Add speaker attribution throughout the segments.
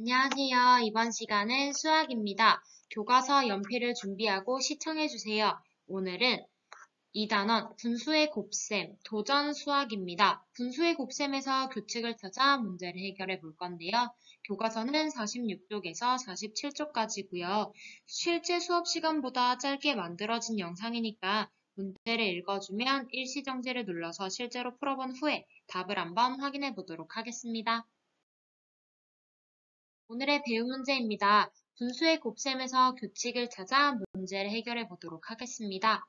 Speaker 1: 안녕하세요. 이번 시간은 수학입니다. 교과서 연필을 준비하고 시청해주세요. 오늘은 2단원 분수의 곱셈 도전 수학입니다. 분수의 곱셈에서 규칙을 찾아 문제를 해결해 볼 건데요. 교과서는 46쪽에서 47쪽까지고요. 실제 수업 시간보다 짧게 만들어진 영상이니까 문제를 읽어주면 일시정지를 눌러서 실제로 풀어본 후에 답을 한번 확인해 보도록 하겠습니다. 오늘의 배움 문제입니다. 분수의 곱셈에서 규칙을 찾아 문제를 해결해 보도록 하겠습니다.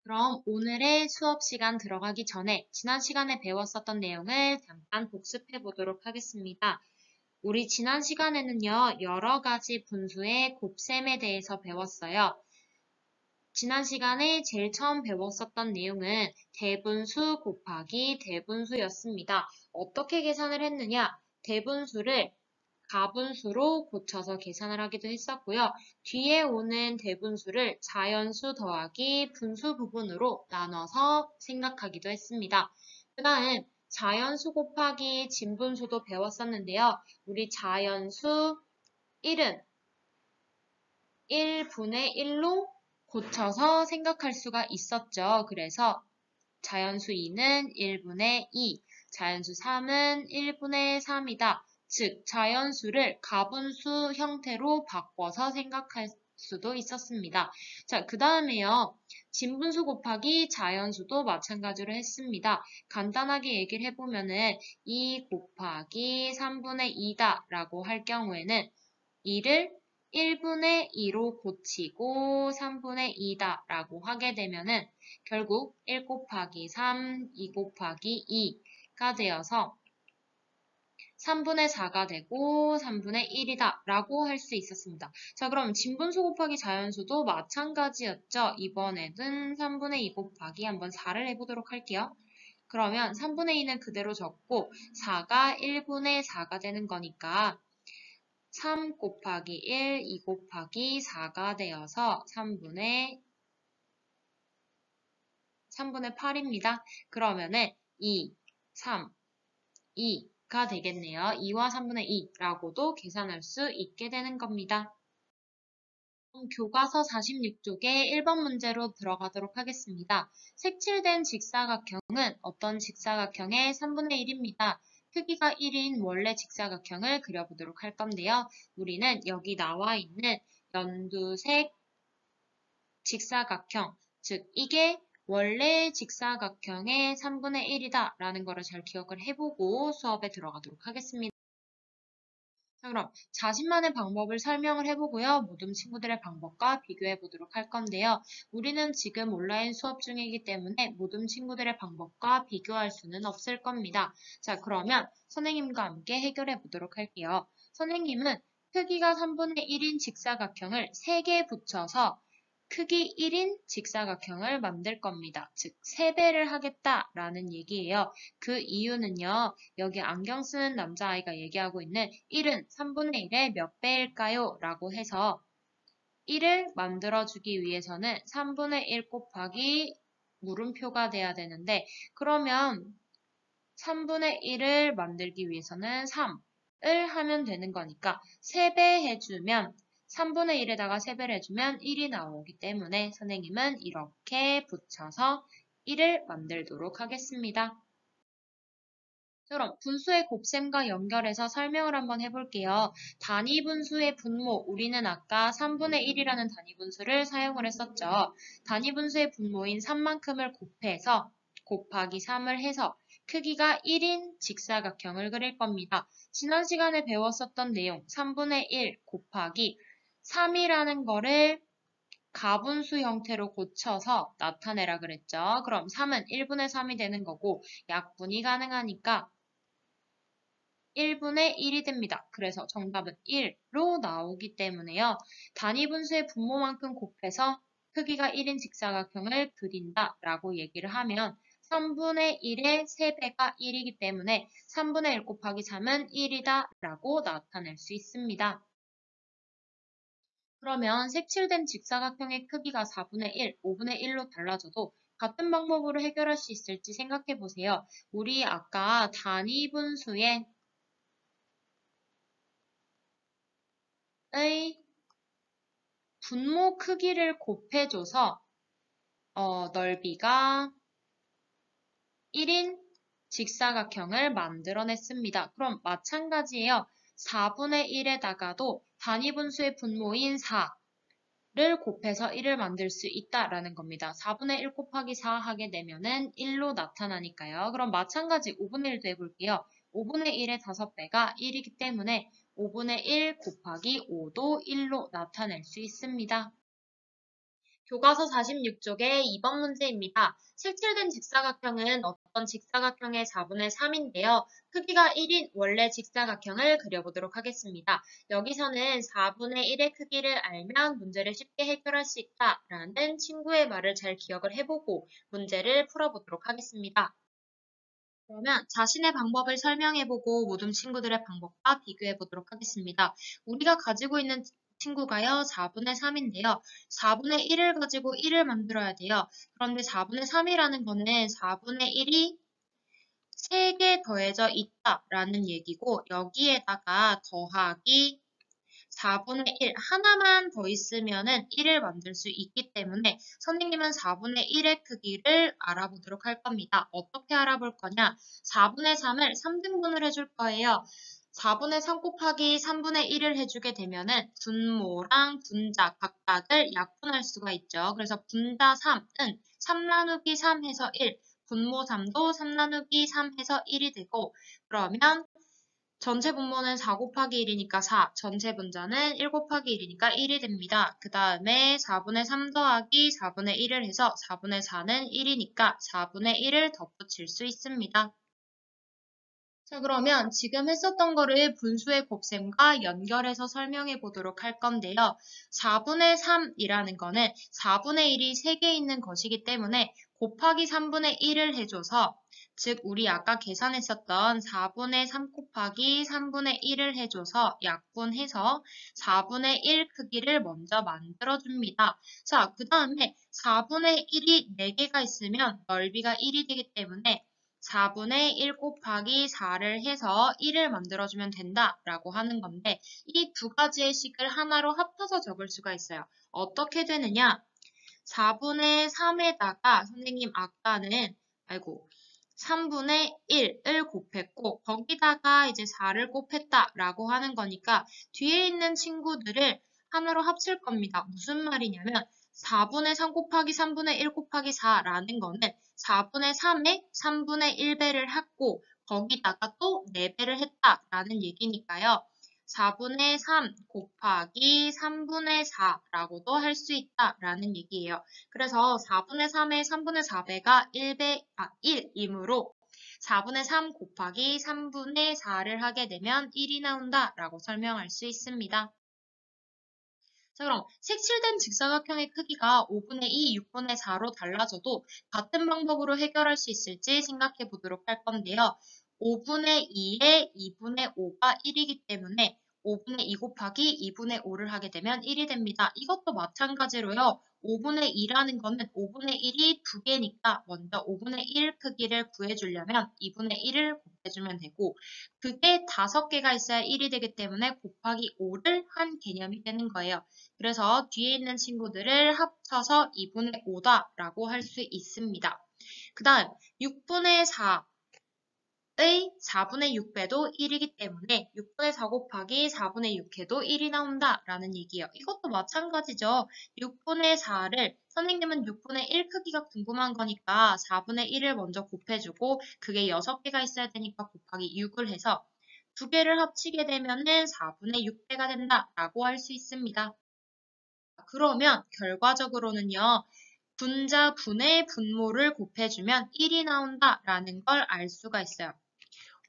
Speaker 1: 그럼 오늘의 수업 시간 들어가기 전에 지난 시간에 배웠었던 내용을 잠깐 복습해 보도록 하겠습니다. 우리 지난 시간에는요, 여러 가지 분수의 곱셈에 대해서 배웠어요. 지난 시간에 제일 처음 배웠었던 내용은 대분수 곱하기 대분수였습니다. 어떻게 계산을 했느냐? 대분수를 가분수로 고쳐서 계산을 하기도 했었고요. 뒤에 오는 대분수를 자연수 더하기 분수 부분으로 나눠서 생각하기도 했습니다. 그 다음 자연수 곱하기 진분수도 배웠었는데요. 우리 자연수 1은 1분의 1로 고쳐서 생각할 수가 있었죠. 그래서 자연수 2는 1분의 2, 자연수 3은 1분의 3이다. 즉, 자연수를 가분수 형태로 바꿔서 생각할 수도 있었습니다. 자, 그 다음에요. 진분수 곱하기 자연수도 마찬가지로 했습니다. 간단하게 얘기를 해보면은 2 곱하기 3분의 2다 라고 할 경우에는 2를 1분의 2로 고치고 3분의 2다 라고 하게 되면은 결국 1 곱하기 3, 2 곱하기 2가 되어서 3분의 4가 되고 3분의 1이다 라고 할 수 있었습니다. 자, 그럼 진분수 곱하기 자연수도 마찬가지였죠. 이번에는 3분의 2 곱하기 한번 4를 해보도록 할게요. 그러면 3분의 2는 그대로 적고 4가 1분의 4가 되는 거니까 3 곱하기 1, 2 곱하기 4가 되어서 3분의 8입니다. 그러면은 2, 3, 2가 되겠네요. 2와 3분의 2라고도 계산할 수 있게 되는 겁니다. 교과서 46쪽에 1번 문제로 들어가도록 하겠습니다. 색칠된 직사각형은 어떤 직사각형의 3분의 1입니다. 크기가 1인 원래 직사각형을 그려보도록 할 건데요. 우리는 여기 나와 있는 연두색 직사각형, 즉 이게 원래 직사각형의 3분의 1이다 라는 거를 잘 기억을 해보고 수업에 들어가도록 하겠습니다. 자, 그럼 자신만의 방법을 설명을 해보고요. 모든 친구들의 방법과 비교해 보도록 할 건데요. 우리는 지금 온라인 수업 중이기 때문에 모든 친구들의 방법과 비교할 수는 없을 겁니다. 자, 그러면 선생님과 함께 해결해 보도록 할게요. 선생님은 크기가 3분의 1인 직사각형을 3개 붙여서 크기 1인 직사각형을 만들 겁니다. 즉, 3배를 하겠다라는 얘기예요. 그 이유는요. 여기 안경 쓰는 남자아이가 얘기하고 있는 1은 3분의 1의 몇 배일까요? 라고 해서 1을 만들어주기 위해서는 3분의 1 곱하기 물음표가 돼야 되는데 그러면 3분의 1을 만들기 위해서는 3을 하면 되는 거니까 3배 해주면 3분의 1에다가 3배를 해주면 1이 나오기 때문에 선생님은 이렇게 붙여서 1을 만들도록 하겠습니다. 그럼 분수의 곱셈과 연결해서 설명을 한번 해볼게요. 단위 분수의 분모, 우리는 아까 3분의 1이라는 단위 분수를 사용을 했었죠. 단위 분수의 분모인 3만큼을 곱해서 곱하기 3을 해서 크기가 1인 직사각형을 그릴 겁니다. 지난 시간에 배웠었던 내용 3분의 1 곱하기 3이라는 거를 가분수 형태로 고쳐서 나타내라 그랬죠. 그럼 3은 1분의 3이 되는 거고 약분이 가능하니까 1분의 1이 됩니다. 그래서 정답은 1로 나오기 때문에요. 단위 분수의 분모만큼 곱해서 크기가 1인 직사각형을 그린다 라고 얘기를 하면 3분의 1의 3배가 1이기 때문에 3분의 1 곱하기 3은 1이다 라고 나타낼 수 있습니다. 그러면 색칠된 직사각형의 크기가 4분의 1, 5분의 1로 달라져도 같은 방법으로 해결할 수 있을지 생각해 보세요. 우리 아까 단위 분수의 분모 크기를 곱해줘서 넓이가 1인 직사각형을 만들어냈습니다. 그럼 마찬가지예요. 4분의 1에다가도 단위 분수의 분모인 4를 곱해서 1을 만들 수 있다라는 겁니다. 4분의 1 곱하기 4 하게 되면은 1로 나타나니까요. 그럼 마찬가지 5분의 1도 해볼게요. 5분의 1의 5배가 1이기 때문에 5분의 1 곱하기 5도 1로 나타낼 수 있습니다. 교과서 46쪽의 2번 문제입니다. 색칠된 직사각형은 어떤 직사각형의 4분의 3인데요. 크기가 1인 원래 직사각형을 그려보도록 하겠습니다. 여기서는 4분의 1의 크기를 알면 문제를 쉽게 해결할 수 있다라는 친구의 말을 잘 기억을 해보고 문제를 풀어보도록 하겠습니다. 그러면 자신의 방법을 설명해보고 모든 친구들의 방법과 비교해보도록 하겠습니다. 우리가 가지고 있는 친구가요, 4분의 3인데요. 4분의 1을 가지고 1을 만들어야 돼요. 그런데 4분의 3이라는 거는 4분의 1이 3개 더해져 있다라는 얘기고 여기에다가 더하기 4분의 1 하나만 더 있으면은 1을 만들 수 있기 때문에 선생님은 4분의 1의 크기를 알아보도록 할 겁니다. 어떻게 알아볼 거냐? 4분의 3을 3등분을 해줄 거예요. 4분의 3 곱하기 3분의 1을 해주게 되면은 분모랑 분자 각각을 약분할 수가 있죠. 그래서 분자 3은 3 나누기 3 해서 1, 분모 3도 3 나누기 3 해서 1이 되고 그러면 전체 분모는 4 곱하기 1이니까 4, 전체 분자는 1 곱하기 1이니까 1이 됩니다. 그 다음에 4분의 3 더하기 4분의 1을 해서 4분의 4는 1이니까 4분의 1을 덧붙일 수 있습니다. 자, 그러면 지금 했었던 거를 분수의 곱셈과 연결해서 설명해 보도록 할 건데요. 4분의 3이라는 거는 4분의 1이 3개 있는 것이기 때문에 곱하기 3분의 1을 해줘서 즉 우리 아까 계산했었던 4분의 3 곱하기 3분의 1을 해줘서 약분해서 4분의 1 크기를 먼저 만들어줍니다. 자, 그 다음에 4분의 1이 4개가 있으면 넓이가 1이 되기 때문에 4분의 1 곱하기 4를 해서 1을 만들어주면 된다라고 하는 건데 이 두 가지의 식을 하나로 합쳐서 적을 수가 있어요. 어떻게 되느냐? 4분의 3에다가 선생님 아까는 3분의 1을 곱했고 거기다가 이제 4를 곱했다라고 하는 거니까 뒤에 있는 친구들을 하나로 합칠 겁니다. 무슨 말이냐면 4분의 3 곱하기 3분의 1 곱하기 4라는 거는 4분의 3에 3분의 1배를 했고 거기다가 또 4배를 했다라는 얘기니까요. 4분의 3 곱하기 3분의 4라고도 할 수 있다라는 얘기예요. 그래서 4분의 3의 3분의 4배가 1이므로 4분의 3 곱하기 3분의 4를 하게 되면 1이 나온다라고 설명할 수 있습니다. 자, 그럼 색칠된 직사각형의 크기가 5분의 2, 6분의 4로 달라져도 같은 방법으로 해결할 수 있을지 생각해 보도록 할 건데요. 5분의 2에 2분의 5가 1이기 때문에 5분의 2 곱하기 2분의 5를 하게 되면 1이 됩니다. 이것도 마찬가지로요. 5분의 2라는 거는 5분의 1이 2개니까 먼저 5분의 1 크기를 구해주려면 2분의 1을 곱해주면 되고 그게 5개가 있어야 1이 되기 때문에 곱하기 5를 한 개념이 되는 거예요. 그래서 뒤에 있는 친구들을 합쳐서 2분의 5다라고 할 수 있습니다. 그 다음 6분의 4의 4분의 6배도 1이기 때문에 6분의 4 곱하기 4분의 6해도 1이 나온다라는 얘기예요. 이것도 마찬가지죠. 6분의 4를 선생님은 6분의 1 크기가 궁금한 거니까 4분의 1을 먼저 곱해주고 그게 6개가 있어야 되니까 곱하기 6을 해서 두 개를 합치게 되면은 4분의 6배가 된다라고 할 수 있습니다. 그러면 결과적으로는요. 분자 분의 분모를 곱해주면 1이 나온다라는 걸 알 수가 있어요.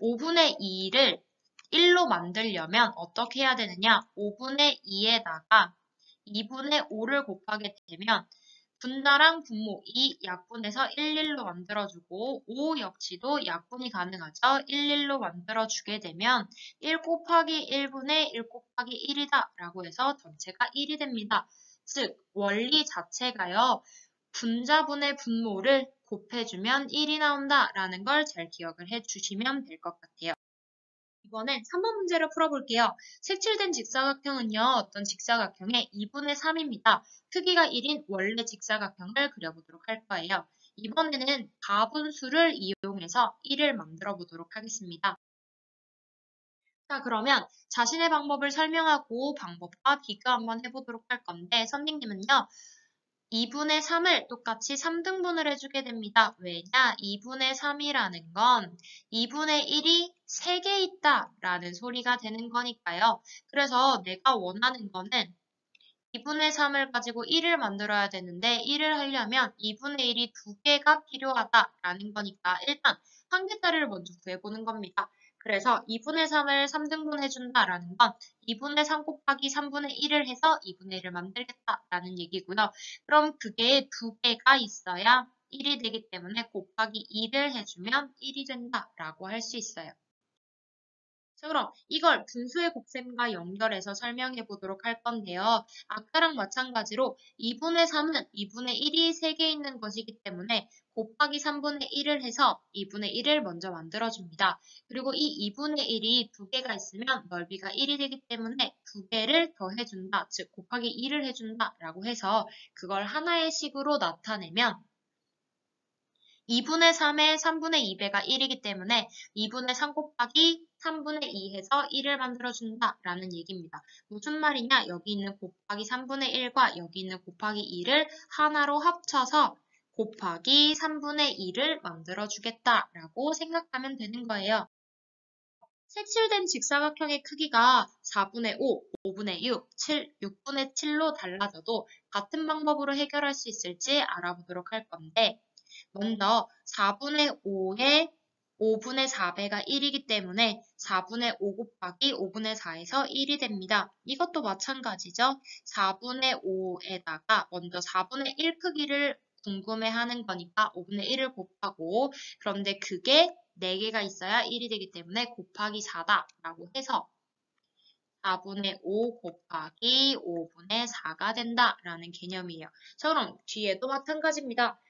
Speaker 1: 5분의 2를 1로 만들려면 어떻게 해야 되느냐? 5분의 2에다가 2분의 5를 곱하게 되면 분자랑 분모 2 약분해서 1, 1로 만들어주고 5 역시도 약분이 가능하죠. 1, 1로 만들어주게 되면 1 곱하기 1분의 1 곱하기 1이다 라고 해서 전체가 1이 됩니다. 즉 원리 자체가요. 분자분의 분모를 곱해주면 1이 나온다라는 걸 잘 기억을 해주시면 될 것 같아요. 이번엔 3번 문제를 풀어볼게요. 색칠된 직사각형은요, 어떤 직사각형의 2분의 3입니다. 크기가 1인 원래 직사각형을 그려보도록 할 거예요. 이번에는 가분수를 이용해서 1을 만들어 보도록 하겠습니다. 자, 그러면 자신의 방법을 설명하고 방법과 비교 한번 해보도록 할 건데, 선생님은요, 2분의 3을 똑같이 3등분을 해주게 됩니다. 왜냐? 2분의 3이라는 건 2분의 1이 3개 있다 라는 소리가 되는 거니까요. 그래서 내가 원하는 거는 2분의 3을 가지고 1을 만들어야 되는데 1을 하려면 2분의 1이 2개가 필요하다라는 거니까 일단 한 개짜리를 먼저 구해보는 겁니다. 그래서 2분의 3을 3등분 해준다라는 건 2분의 3 곱하기 3분의 1을 해서 2분의 1을 만들겠다라는 얘기고요. 그럼 그게 2개가 있어야 1이 되기 때문에 곱하기 2를 해주면 1이 된다라고 할 수 있어요. 자, 그럼 이걸 분수의 곱셈과 연결해서 설명해 보도록 할 건데요. 아까랑 마찬가지로 2분의 3은 2분의 1이 3개 있는 것이기 때문에 곱하기 3분의 1을 해서 2분의 1을 먼저 만들어줍니다. 그리고 이 2분의 1이 2개가 있으면 넓이가 1이 되기 때문에 2개를 더해준다, 즉 곱하기 2를 해준다 라고 해서 그걸 하나의 식으로 나타내면 2분의 3에 3분의 2배가 1이기 때문에 2분의 3 곱하기 3분의 2 해서 1을 만들어준다 라는 얘기입니다. 무슨 말이냐? 여기 있는 곱하기 3분의 1과 여기 있는 곱하기 2를 하나로 합쳐서 곱하기 3분의 2를 만들어주겠다 라고 생각하면 되는 거예요. 색칠된 직사각형의 크기가 4분의 5, 5분의 6, 7, 6분의 7로 달라져도 같은 방법으로 해결할 수 있을지 알아보도록 할 건데 먼저 4분의 5에 5분의 4배가 1이기 때문에 4분의 5 곱하기 5분의 4에서 1이 됩니다. 이것도 마찬가지죠. 4분의 5에다가 먼저 4분의 1 크기를 궁금해하는 거니까 5분의 1을 곱하고 그런데 그게 4개가 있어야 1이 되기 때문에 곱하기 4다라고 해서 4분의 5 곱하기 5분의 4가 된다라는 개념이에요. 자, 그럼 뒤에도 마찬가지입니다.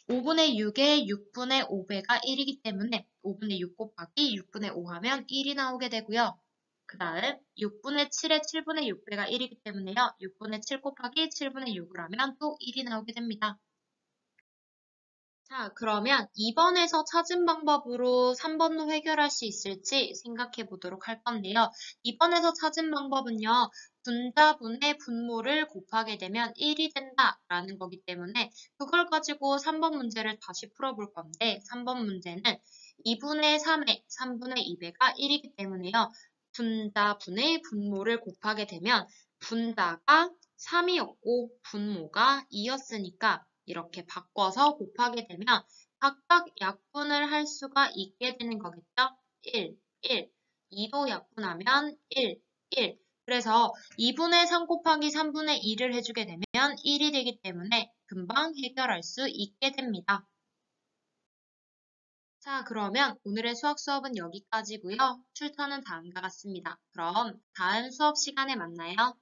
Speaker 1: 5분의 6에 6분의 5배가 1이기 때문에 5분의 6 곱하기 6분의 5 하면 1이 나오게 되고요. 그 다음 6분의 7에 7분의 6배가 1이기 때문에요. 6분의 7 곱하기 7분의 6을 하면 또 1이 나오게 됩니다. 자, 그러면 2번에서 찾은 방법으로 3번도 해결할 수 있을지 생각해 보도록 할 건데요. 2번에서 찾은 방법은요. 분자분의 분모를 곱하게 되면 1이 된다라는 거기 때문에 그걸 가지고 3번 문제를 다시 풀어볼 건데 3번 문제는 2분의 3에 3분의 2배가 1이기 때문에요. 분자분의 분모를 곱하게 되면 분자가 3이었고 분모가 2였으니까 이렇게 바꿔서 곱하게 되면 각각 약분을 할 수가 있게 되는 거겠죠? 1, 1. 2도 약분하면 1, 1. 그래서 2분의 3 곱하기 3분의 2를 해주게 되면 1이 되기 때문에 금방 해결할 수 있게 됩니다. 자, 그러면 오늘의 수학 수업은 여기까지고요. 출처는 다음과 같습니다. 그럼 다음 수업 시간에 만나요.